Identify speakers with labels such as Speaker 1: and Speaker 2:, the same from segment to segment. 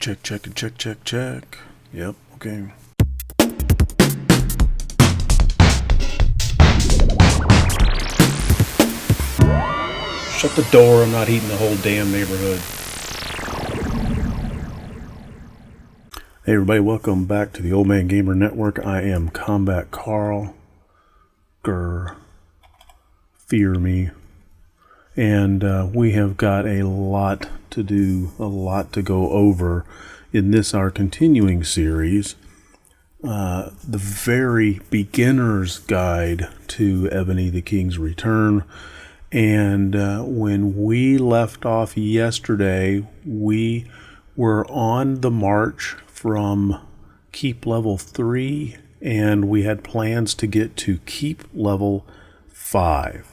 Speaker 1: Check. Yep, okay. Shut the door, I'm not heating the whole damn neighborhood. Hey everybody, welcome back to the Old Man Gamer Network. I am Combat Carl. Fear me. And we have got a lot to do, a lot to go over in this, our continuing series. The very beginner's guide to Ebony the King's Return. And when we left off yesterday, we were on the march from keep level 3, and we had plans to get to keep level 5.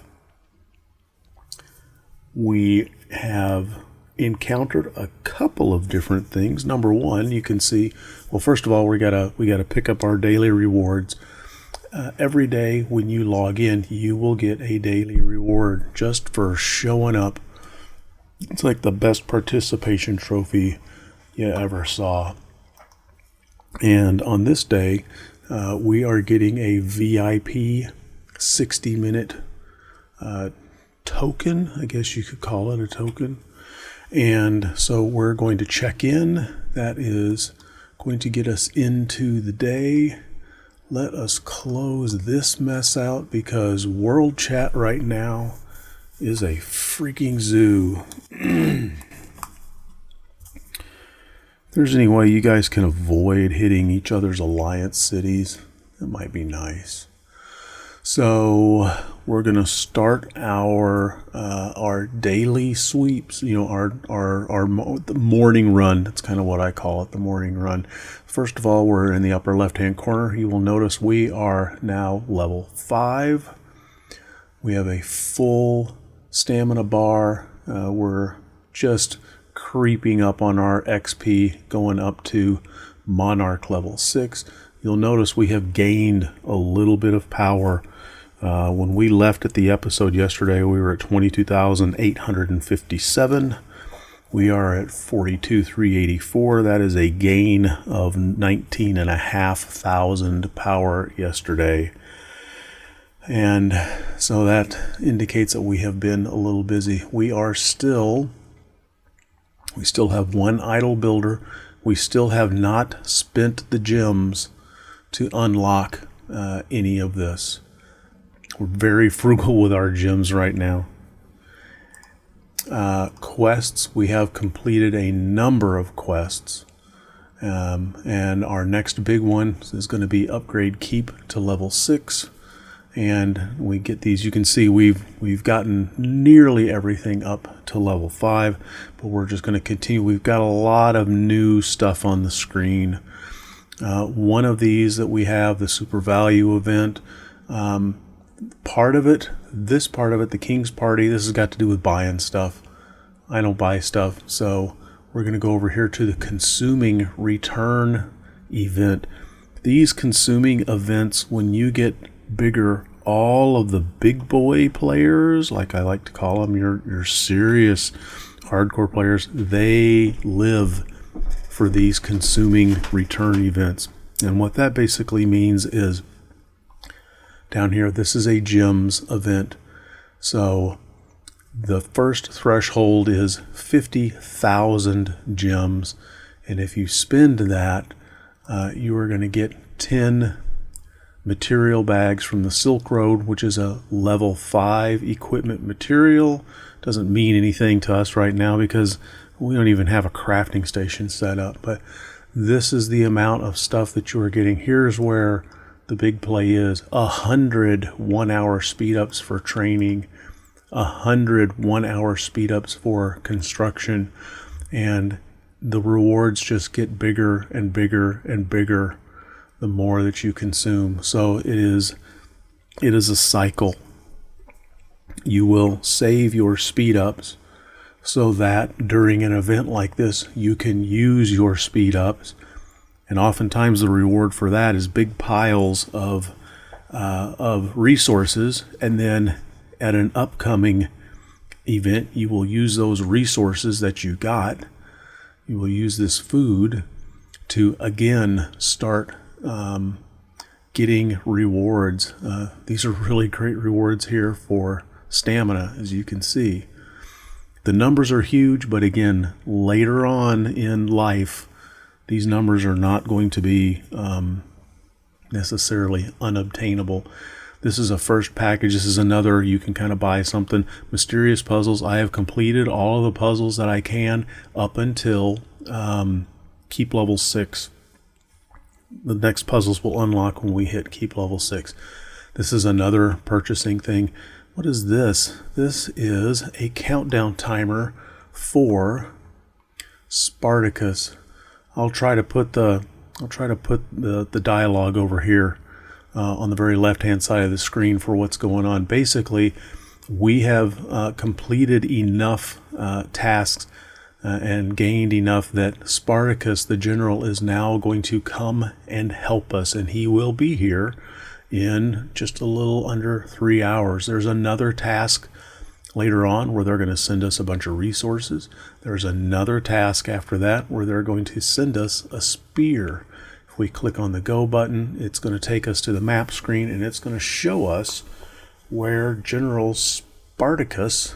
Speaker 1: We have encountered a couple of different things. Number one, you can see, well, first of all, we gotta pick up our daily rewards. Every day when you log in, you will get a daily reward just for showing up. It's like the best participation trophy you ever saw. And on this day, we are getting a VIP 60-minute token. I guess you could call it a token. And so we're going to check in. That is going to get us into the day. Let us close this mess out because world chat right now is a freaking zoo. If there's any way you guys can avoid hitting each other's alliance cities, that might be nice. So we're gonna start our daily sweeps. You know, the morning run. That's kind of what I call it, the morning run. First of all, we're in the upper left-hand corner. You will notice we are now level 5. We have a full stamina bar. We're just creeping up on our XP, going up to Monarch level 6. You'll notice we have gained a little bit of power. When we left at the episode yesterday, we were at 22,857. We are at 42,384. That is a gain of 19,500 power yesterday. And so that indicates that we have been a little busy. We still have one idle builder. We still have not spent the gems to unlock any of this. We're very frugal with our gems right now. Quests, we have completed a number of quests. And our next big one is going to be upgrade keep to level 6. And we get these, you can see we've gotten nearly everything up to level 5, but we're just going to continue. We've got a lot of new stuff on the screen. One of these that we have, the super value event, part of it, the King's Party, this has got to do with buying stuff. I don't buy stuff, so we're going to go over here to the consuming return event. These consuming events, when you get bigger, all of the big boy players, like I like to call them, your serious hardcore players, they live for these consuming return events. And what that basically means is, down here, this is a gems event. So the first threshold is 50,000 gems. And if you spend that, you are going to get 10 material bags from the Silk Road, which is a level 5 equipment material. Doesn't mean anything to us right now because we don't even have a crafting station set up. But this is the amount of stuff that you are getting. Here's where the big play is. 100 1-hour speed ups for training, 100 1-hour speed ups for construction, and the rewards just get bigger and bigger and bigger the more that you consume. So it is a cycle. You will save your speed ups so that during an event like this you can use your speed ups. And oftentimes the reward for that is big piles of resources, and then at an upcoming event you will use those resources that you got you will use this food to again start getting rewards. These are really great rewards here for stamina, as you can see. The numbers are huge, but again, later on in life, these numbers are not going to be necessarily unobtainable. This is a first package. This is another, you can kind of buy something. Mysterious puzzles. I have completed all of the puzzles that I can up until keep level 6. The next puzzles will unlock when we hit keep level 6. This is another purchasing thing. What is this? This is a countdown timer for Spartacus. I'll try to put the dialogue over here on the very left hand side of the screen for what's going on. Basically, we have completed enough tasks and gained enough that Spartacus, the general, is now going to come and help us, and he will be here in just a little under 3 hours. There's another task later on where they're going to send us a bunch of resources. There's another task after that where they're going to send us a spear. If we click on the go button, it's going to take us to the map screen, and it's going to show us where General Spartacus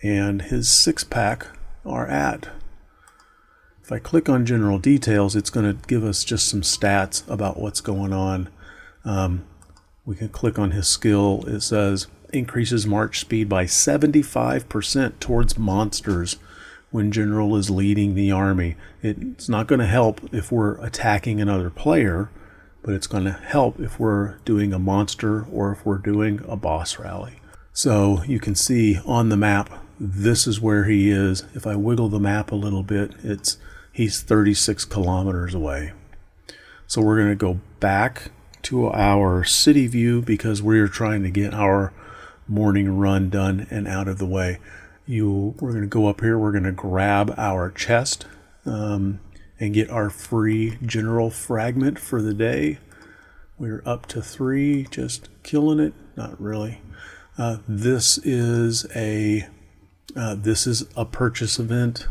Speaker 1: and his 6-pack are at. If I click on general details, it's going to give us just some stats about what's going on. We can click on his skill. It says increases march speed by 75% towards monsters when general is leading the army. It's not going to help if we're attacking another player, but it's going to help if we're doing a monster or if we're doing a boss rally. So you can see on the map, this is where he is. If I wiggle the map a little bit, he's 36 kilometers away. So we're going to go back to our city view because we're trying to get our morning run done and out of the way. We're going to go up here. We're going to grab our chest and get our free general fragment for the day. We're up to 3, just killing it. Not really. This is a purchase event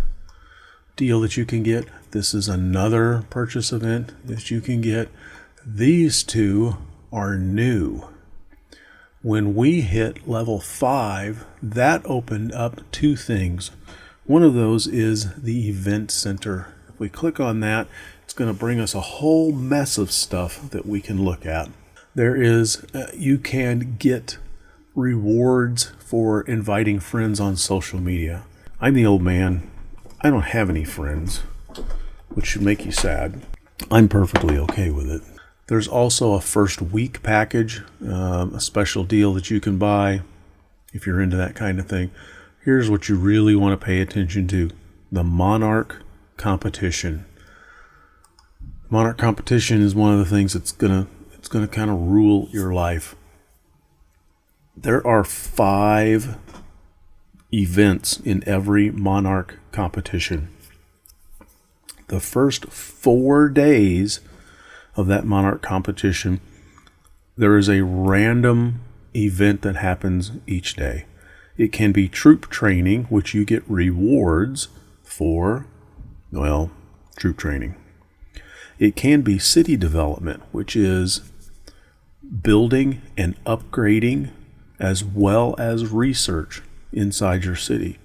Speaker 1: deal that you can get. This is another purchase event that you can get. These two are new. When we hit level 5, that opened up 2 things. One of those is the event center. If we click on that, it's going to bring us a whole mess of stuff that we can look at. You can get rewards for inviting friends on social media. I'm the old man. I don't have any friends, which should make you sad. I'm perfectly okay with it. There's also a first week package, a special deal that you can buy if you're into that kind of thing. Here's what you really want to pay attention to: the Monarch Competition. Monarch Competition is one of the things that's gonna kind of rule your life. There are 5 events in every Monarch Competition. The first 4 days of that Monarch Competition, there is a random event that happens each day. It can be troop training, which you get rewards for, troop training. It can be city development, which is building and upgrading as well as research inside your city.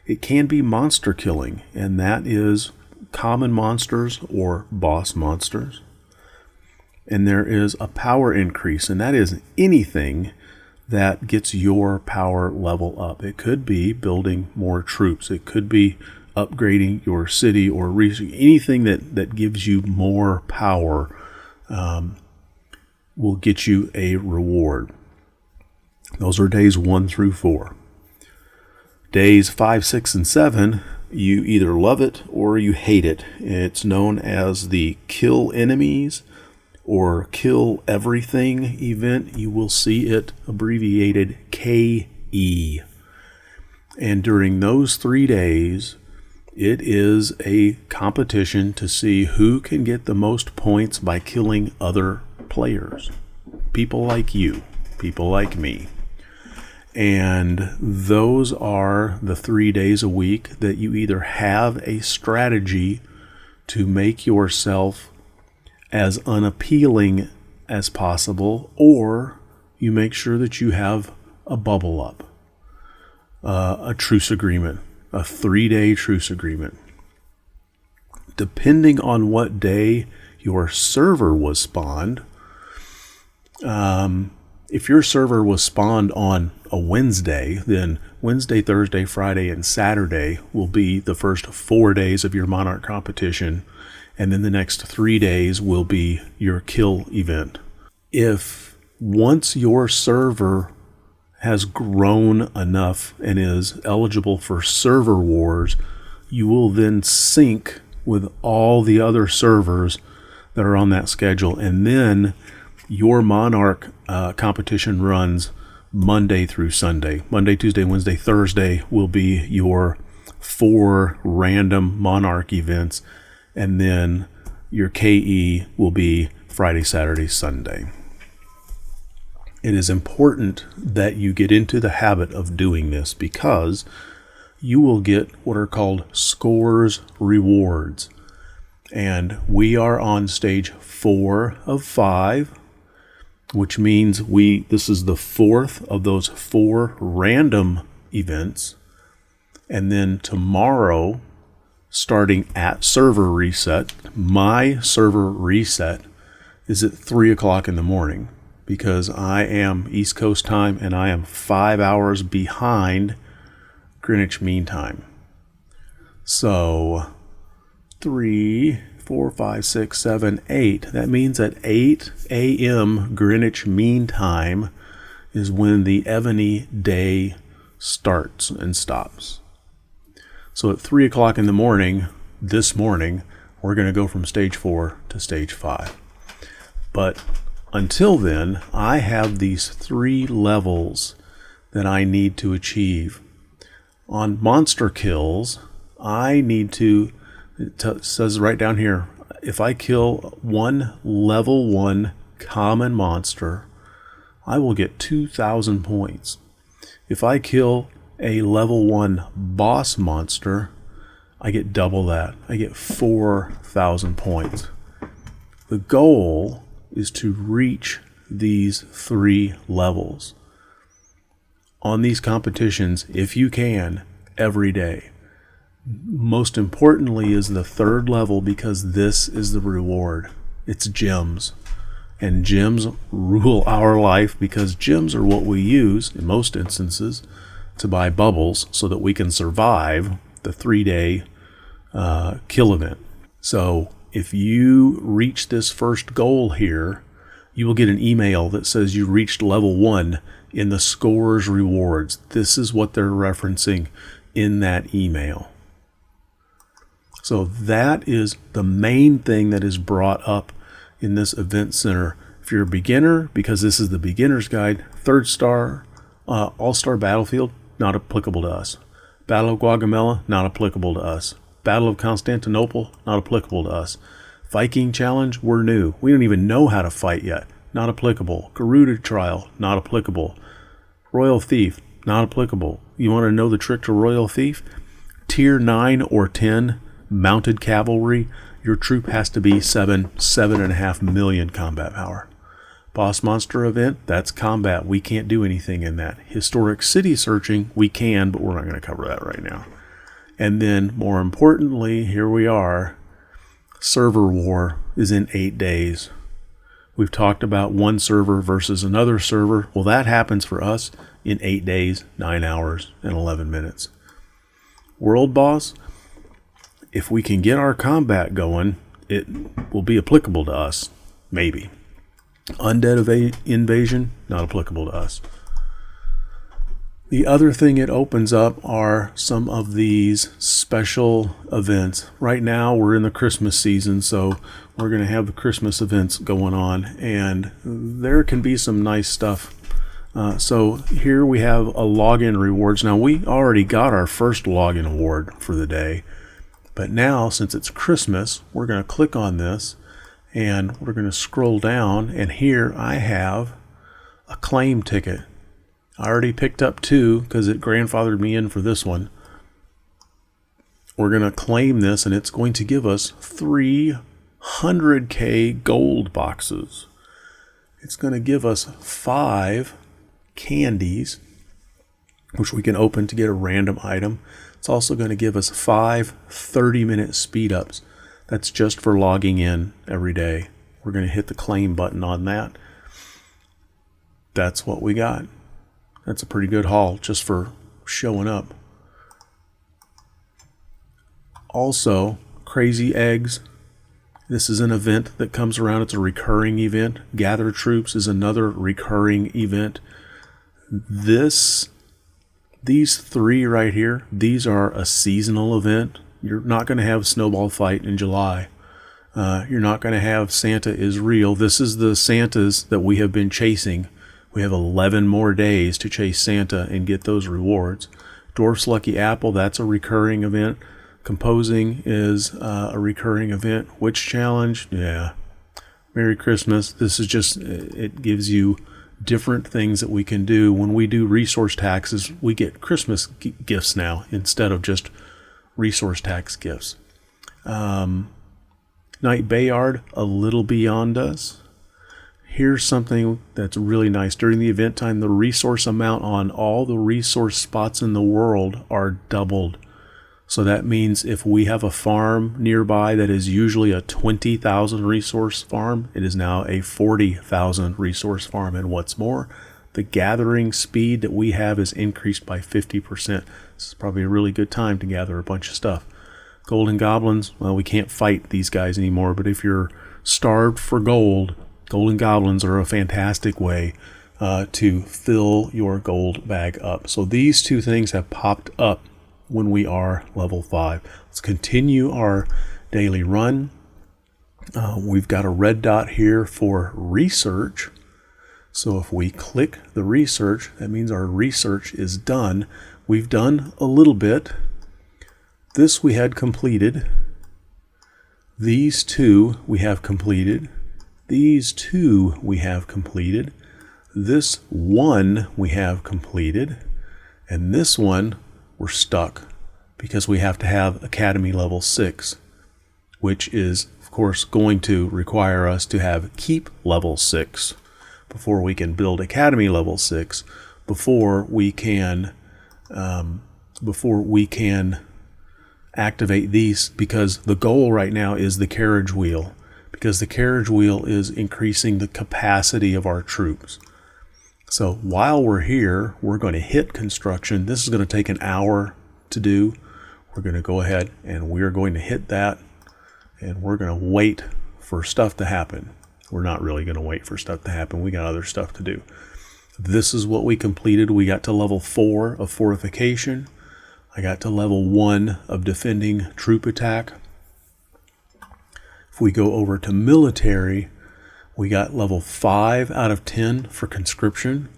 Speaker 1: It can be monster killing, and that is common monsters or boss monsters. And there is a power increase, and that is anything that gets your power level up. It could be building more troops. It could be upgrading your city or anything that gives you more power will get you a reward. Those are days 1 through 4. Days 5, 6, and 7, you either love it or you hate it. It's known as the Kill Enemies or Kill Everything event. You will see it abbreviated KE. And during those 3 days, it is a competition to see who can get the most points by killing other players. People like you, people like me. And those are the 3 days a week that you either have a strategy to make yourself as unappealing as possible, or you make sure that you have a bubble up, a truce agreement, a 3-day truce agreement. Depending on what day your server was spawned, if your server was spawned on a Wednesday, then Wednesday, Thursday, Friday, and Saturday will be the first 4 days of your Monarch competition, and then the next 3 days will be your kill event. If once your server has grown enough and is eligible for server wars, you will then sync with all the other servers that are on that schedule, and then your Monarch competition runs Monday through Sunday. Monday, Tuesday, Wednesday, Thursday will be your 4 random Monarch events, and then your KE will be Friday, Saturday, Sunday. It is important that you get into the habit of doing this, because you will get what are called scores rewards. And we are on stage 4 of 5, which means this is the 4th of those 4 random events. And then tomorrow, starting at server reset, my server reset is at 3 o'clock in the morning, because I am East Coast time and I am 5 hours behind Greenwich Mean Time. So 3, 4, 5, 6, 7, 8. That means at 8 a.m. Greenwich Mean Time is when the EVONY day starts and stops. So at 3 o'clock in the morning, this morning, we're going to go from stage 4 to stage 5. But until then, I have these 3 levels that I need to achieve. On monster kills, I need to, it says right down here, if I kill one level 1 common monster, I will get 2,000 points. If I kill a level 1 boss monster, I get double that. I get 4,000 points. The goal is to reach these 3 levels on these competitions, if you can, every day. Most importantly is the 3rd level, because this is the reward. It's gems. And gems rule our life, because gems are what we use in most instances to buy bubbles so that we can survive the 3-day kill event. So if you reach this first goal here, you will get an email that says you reached level 1 in the scores rewards. This is what they're referencing in that email. So that is the main thing that is brought up in this event center. If you're a beginner, because this is the beginner's guide, 3rd star, all-star battlefield, not applicable to us. Battle of Gaugamela, not applicable to us. Battle of Constantinople, not applicable to us. Viking Challenge, we're new. We don't even know how to fight yet. Not applicable. Garuda Trial, not applicable. Royal Thief, not applicable. You want to know the trick to Royal Thief? Tier 9 or 10 mounted cavalry, your troop has to be 7.5 million combat power. Boss monster event, that's combat. We can't do anything in that. Historic city searching, we can, but we're not going to cover that right now. And then, more importantly, here we are. Server war is in 8 days. We've talked about one server versus another server. Well, that happens for us in 8 days, 9 hours, and 11 minutes. World boss, if we can get our combat going, it will be applicable to us, maybe. Undead invasion, not applicable to us. The other thing it opens up are some of these special events. Right now we're in the Christmas season, so we're going to have the Christmas events going on, and there can be some nice stuff. So here we have a login rewards. Now we already got our first login award for the day, but now since it's Christmas, we're going to click on this and we're going to scroll down, and here I have a claim ticket. I already picked up 2 because it grandfathered me in for this one. We're going to claim this, and it's going to give us 300K gold boxes. It's going to give us 5 candies, which we can open to get a random item. It's also going to give us 5 30-minute speed ups. That's just for logging in every day. We're going to hit the claim button on that. That's what we got. That's a pretty good haul just for showing up. Also, Crazy Eggs. This is an event that comes around. It's a recurring event. Gather Troops is another recurring event. These 3 right here, these are a seasonal event. You're not going to have Snowball Fight in July. You're not going to have Santa is Real. This is the Santas that we have been chasing. We have 11 more days to chase Santa and get those rewards. Dwarf's Lucky Apple, that's a recurring event. Composing is a recurring event. Witch Challenge, yeah. Merry Christmas. This is just, it gives you different things that we can do. When we do resource taxes, we get Christmas gifts now instead of just resource tax gifts. Night Bayard, a little beyond us. Here's something that's really nice. During the event time, the resource amount on all the resource spots in the world are doubled. So that means if we have a farm nearby that is usually a 20,000 resource farm, it is now a 40,000 resource farm. And what's more, the gathering speed that we have is increased by 50%. This is probably a really good time to gather a bunch of stuff. Golden Goblins, well, we can't fight these guys anymore, but if you're starved for gold, Golden Goblins are a fantastic way to fill your gold bag up. So these 2 things have popped up when we are level 5. Let's continue our daily run. We've got a red dot here for research. So if we click the research, that means our research is done. We've done a little bit. This we had completed. These 2 we have completed. These 2 we have completed. This 1 we have completed. And this one we're stuck because we have to have Academy level 6, which is of course going to require us to have Keep level 6 before we can build Academy level 6, before we can activate these, because the goal right now is the carriage wheel, because the carriage wheel is increasing the capacity of our troops. So while we're here, we're going to hit construction. This is going to take an hour to do. We're going to go ahead and we're going to hit that, and we're going to wait for stuff to happen. We're not really going to wait for stuff to happen. We got other stuff to do. This is what we completed. We got to level 4 of fortification. I got to level 1 of defending troop attack. If we go over to military, we got level 5 out of 10 for conscription.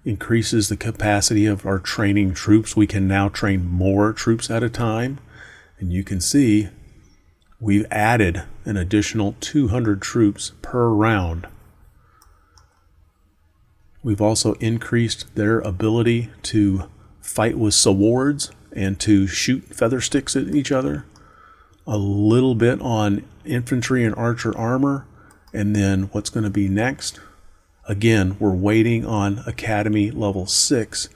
Speaker 1: Increases the capacity of our training troops. We can now train more troops at a time. And you can see we've added an additional 200 troops per round. We've also increased their ability to fight with swords and to shoot feather sticks at each other. A little bit on infantry and archer armor. And then what's going to be next? Again, we're waiting on Academy level 6,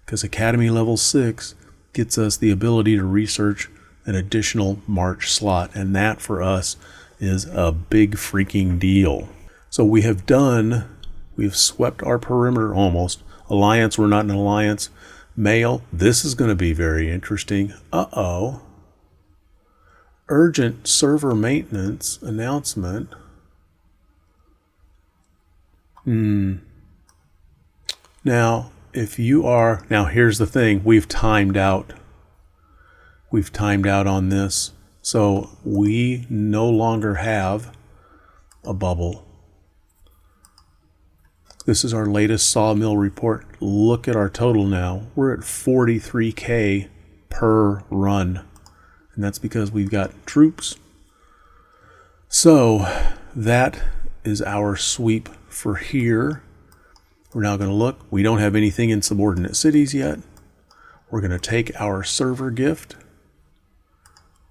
Speaker 1: because Academy level 6 gets us the ability to research an additional March slot. And that for us is a big freaking deal. So we've swept our perimeter almost. Alliance, we're not an alliance. Mail, this is going to be very interesting. Urgent server maintenance announcement. Now, here's the thing. We've timed out on this. So we no longer have a bubble. This is our latest Sawmill report. Look at our total now. We're at 43K per run. And that's because we've got troops. So that is our sweep for here. We're now going to look. We don't have anything in subordinate cities yet. We're going to take our server gift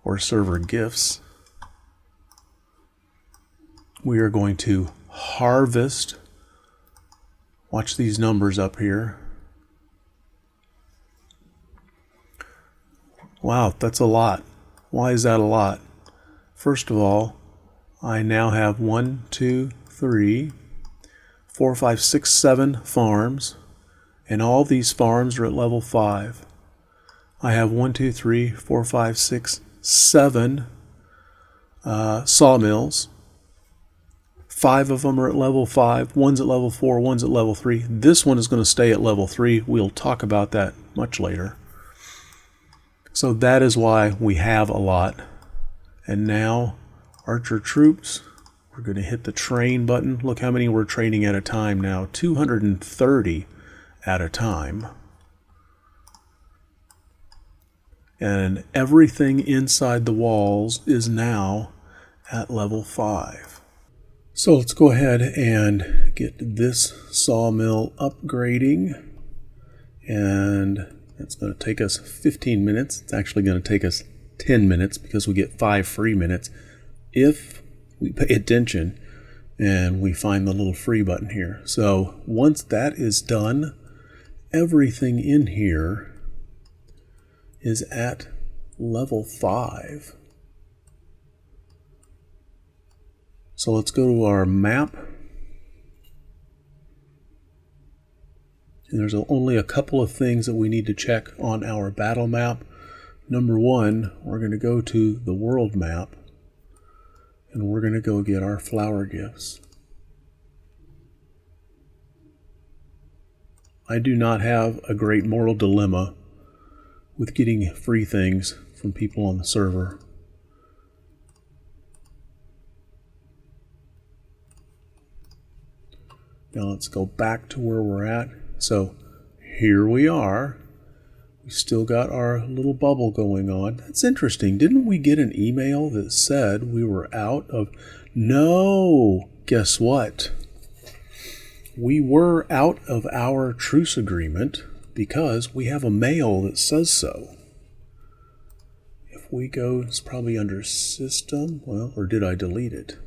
Speaker 1: or server gifts. We are going to harvest. Watch these numbers up here. Wow, that's a lot. Why is that a lot? First of all, I now have 1, 2, 3, 4, 5, 6, 7 farms, and all these farms are at level 5. I have 1, 2, 3, 4, 5, 6, 7 sawmills. 5 of them are at level 5, one's at level 4, one's at level 3. This one is going to stay at level 3. We'll talk about that much later. So that is why we have a lot. And now, archer troops, we're going to hit the train button. Look how many we're training at a time now. 230 at a time. And everything inside the walls is now at level 5. So let's go ahead and get this sawmill upgrading. And it's going to take us 15 minutes. It's actually going to take us 10 minutes because we get 5 free minutes if we pay attention and we find the little free button here. So once that is done, everything in here is at level 5. So let's go to our map. And there's only a couple of things that we need to check on our battle map. Number 1, we're going to go to the world map and we're going to go get our flower gifts. I do not have a great moral dilemma with getting free things from people on the server. Now let's go back to where we're at. So here we are. We still got our little bubble going on. That's interesting. Didn't we get an email that said we were out of... No! Guess what? We were out of our truce agreement because we have a mail that says so. If we go, it's probably under system. Well, or did I delete it?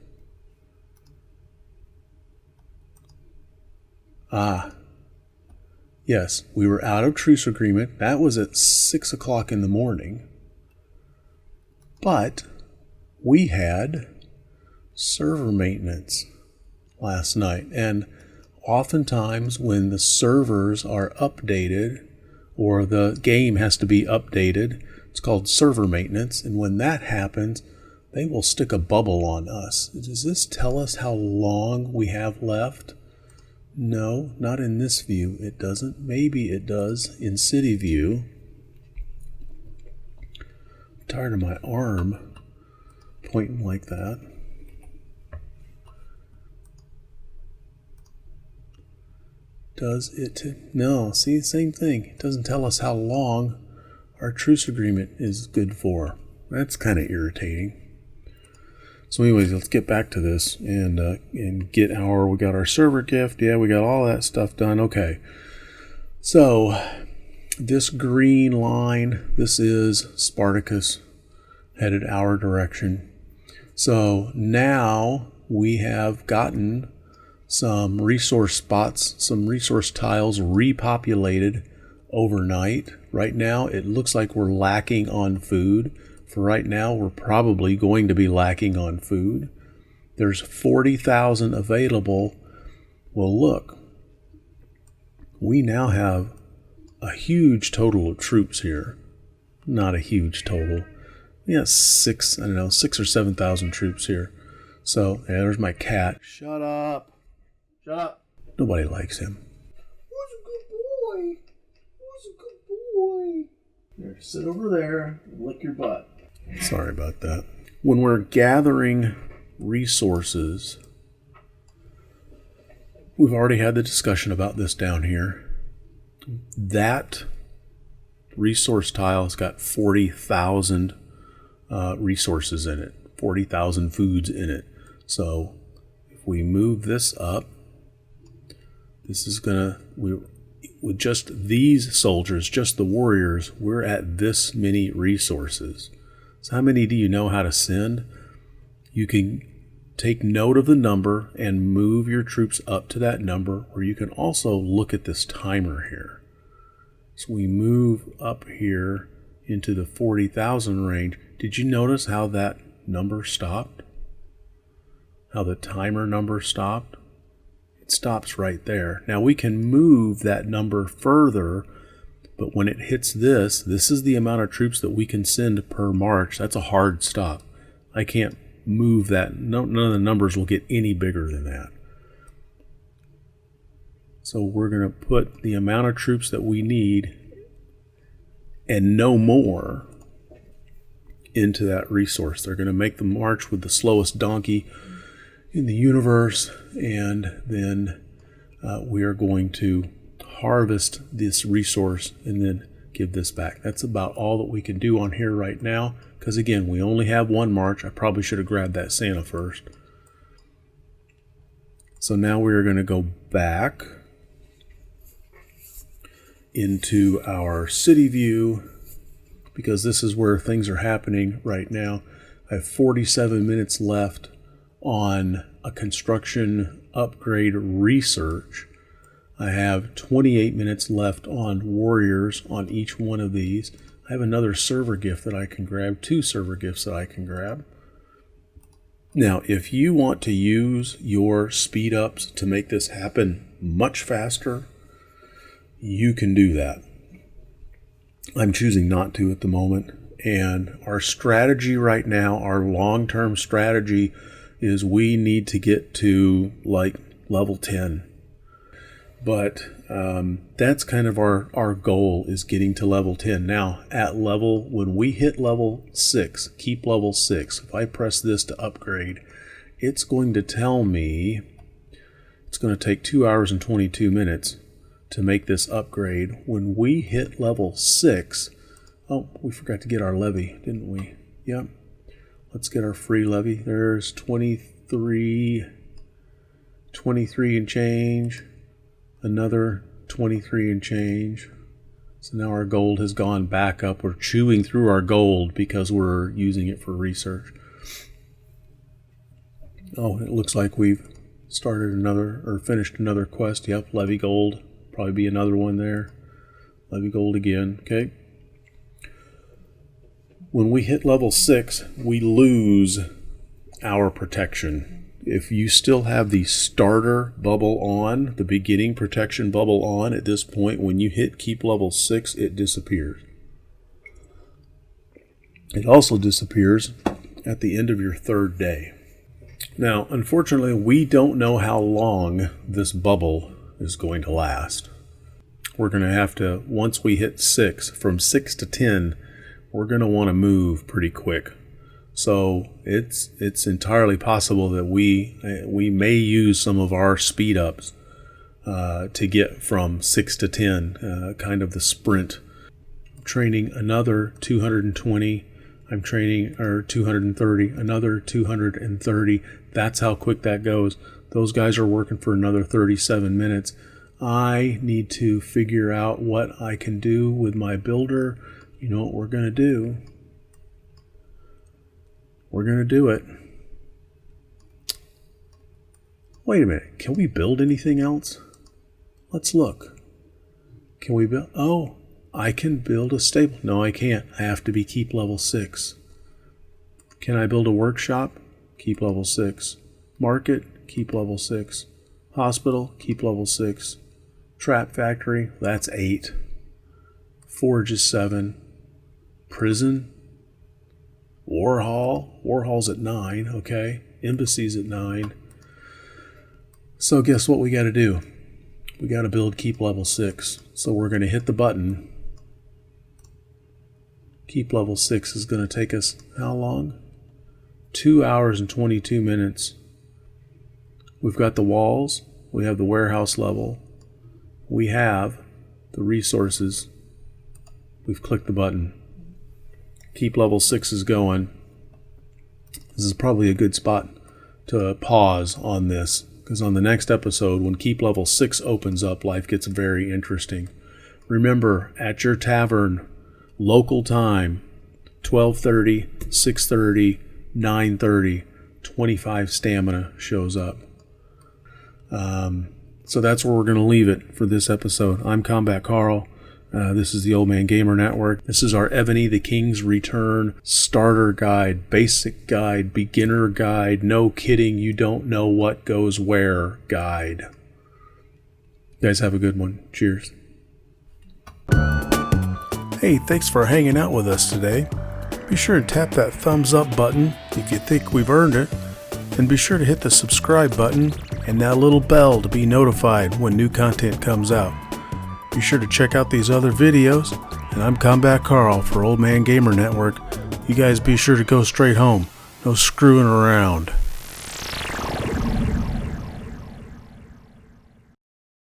Speaker 1: Yes, we were out of truce agreement. That was at 6 o'clock in the morning. But we had server maintenance last night. And oftentimes when the servers are updated or the game has to be updated, it's called server maintenance. And when that happens, they will stick a bubble on us. Does this tell us how long we have left? No, not in this view. It doesn't. Maybe it does in city view. I'm tired of my arm pointing like that. Does it? No, see, same thing. It doesn't tell us how long our truce agreement is good for. That's kind of irritating. So anyways, let's get back to this and get we got our server gift. Yeah, we got all that stuff done. Okay. So this green line, this is Spartacus headed our direction. So now we have gotten some resource spots, some resource tiles repopulated overnight. Right now, it looks like we're lacking on food. For right now, we're probably going to be lacking on food. There's 40,000 available. Well, look, we now have a huge total of troops here. Not a huge total. We got 6 or 7,000 troops here. So, yeah, there's my cat. Shut up. Shut up. Nobody likes him. Who's a good boy? Who's a good boy? Here, sit over there and lick your butt. Sorry about that. When we're gathering resources, we've already had the discussion about this down here. That resource tile has got 40,000 resources in it, 40,000 foods in it. So if we move this up, This is with just these soldiers, just the warriors, we're at this many resources. So how many do you know how to send? You can take note of the number and move your troops up to that number, or you can also look at this timer here. So we move up here into the 40,000 range. Did you notice how that number stopped? How the timer number stopped? It stops right there. Now we can move that number further, but when it hits this is the amount of troops that we can send per march. That's a hard stop. I can't move that. None of the numbers will get any bigger than that. So we're going to put the amount of troops that we need and no more into that resource. They're going to make the march with the slowest donkey in the universe, and then we are going to harvest this resource and then give this back. That's about all that we can do on here right now, because again, we only have one march. I probably should have grabbed that Santa first. So now we are going to go back into our city view, because this is where things are happening right now. I have 47 minutes left on a construction upgrade research. I have 28 minutes left on warriors on each one of these. I have another server gift that I can grab, 2 server gifts that I can grab. Now, if you want to use your speed ups to make this happen much faster, you can do that. I'm choosing not to at the moment. And our strategy right now, our long-term strategy, is we need to get to like level 10. But that's kind of our goal, is getting to level 10. Now, when we hit level 6, keep level 6, if I press this to upgrade, it's going to tell me it's going to take 2 hours and 22 minutes to make this upgrade. When we hit level 6, oh, we forgot to get our levy, didn't we? Yep. Let's get our free levy. There's 23 and change, another 23 and change. So now our gold has gone back up. We're chewing through our gold because we're using it for research. Oh, it looks like we've finished another quest. Yep, levy gold. Probably be another one there. Levy gold again. Okay. When we hit level 6, we lose our protection. If you still have the starter bubble on, the beginning protection bubble on at this point, when you hit keep level 6, it disappears. It also disappears at the end of your 3rd day. Now, unfortunately, we don't know how long this bubble is going to last. We're going to have to, once we hit 6, from 6 to 10, we're going to want to move pretty quick. So it's entirely possible that we may use some of our speed ups to get from 6 to 10, kind of the sprint. I'm training another 220. I'm training 230, another 230. That's how quick that goes. Those guys are working for another 37 minutes. I need to figure out what I can do with my builder. You know what we're going to do? We're going to do it. Wait a minute. Can we build anything else? Let's look. Can we build? Oh, I can build a stable. No, I can't. I have to be keep level 6. Can I build a workshop? Keep level 6. Market? Keep level 6. Hospital? Keep level 6. Trap factory? That's 8. Forge is 7. Prison? War hall? War hall's at 9, okay. Embassy's at 9. So guess what we got to do? We got to build keep level 6. So we're going to hit the button. Keep level 6 is going to take us how long? 2 hours and 22 minutes. We've got the walls. We have the warehouse level. We have the resources. We've clicked the button. Keep level 6 is going. This is probably a good spot to pause on this because on the next episode, when Keep Level 6 opens up, life gets very interesting. Remember, at your tavern, local time, 12:30, 6:30, 9:30, 25 stamina shows up. So that's where we're going to leave it for this episode. I'm Combat Carl. This is the Old Man Gamer Network. This is our EVONY The King's Return starter guide, basic guide, beginner guide, no kidding, you don't know what goes where guide. You guys have a good one. Cheers. Hey, thanks for hanging out with us today. Be sure to tap that thumbs up button if you think we've earned it. And be sure to hit the subscribe button and that little bell to be notified when new content comes out. Be sure to check out these other videos, and I'm Combat Carl for Old Man Gamer Network. You guys be sure to go straight home. No screwing around.